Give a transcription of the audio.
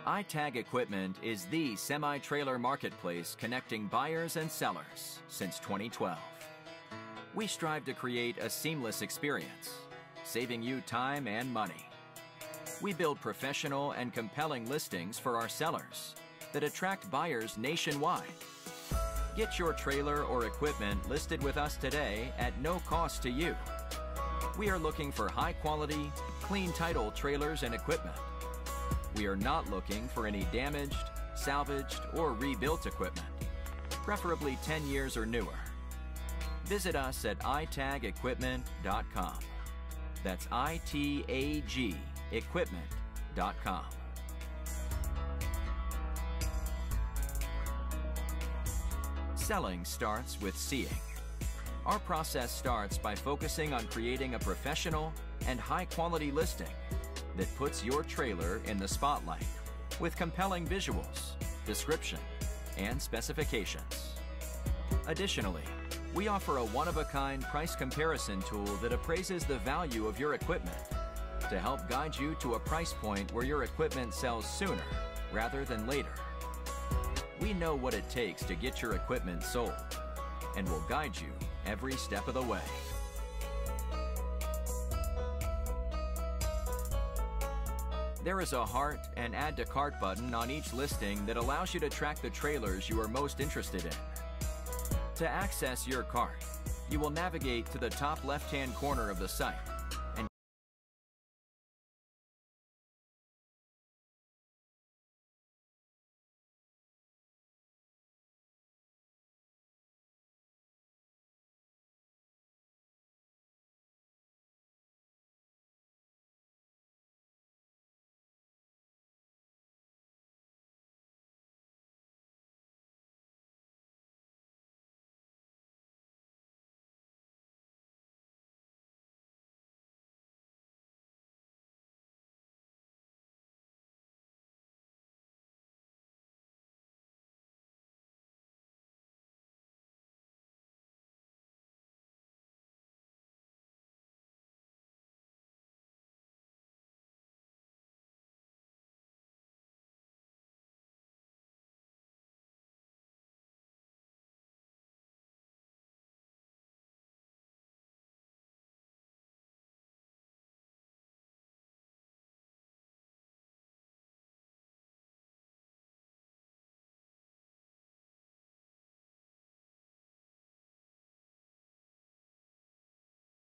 iTag Equipment is the semi-trailer marketplace connecting buyers and sellers since 2012. We strive to create a seamless experience, saving you time and money. We build professional and compelling listings for our sellers that attract buyers nationwide. Get your trailer or equipment listed with us today at no cost to you. We are looking for high-quality, clean title trailers and equipment. We are not looking for any damaged, salvaged, or rebuilt equipment, preferably 10 years or newer. Visit us at itagequipment.com. That's ITAG equipment.com. Selling starts with seeing. Our process starts by focusing on creating a professional and high-quality listing that puts your trailer in the spotlight with compelling visuals, description, and specifications. Additionally, we offer a one-of-a-kind price comparison tool that appraises the value of your equipment to help guide you to a price point where your equipment sells sooner rather than later. We know what it takes to get your equipment sold and will guide you every step of the way. There is a heart and add to cart button on each listing that allows you to track the trailers you are most interested in. To access your cart, you will navigate to the top left-hand corner of the site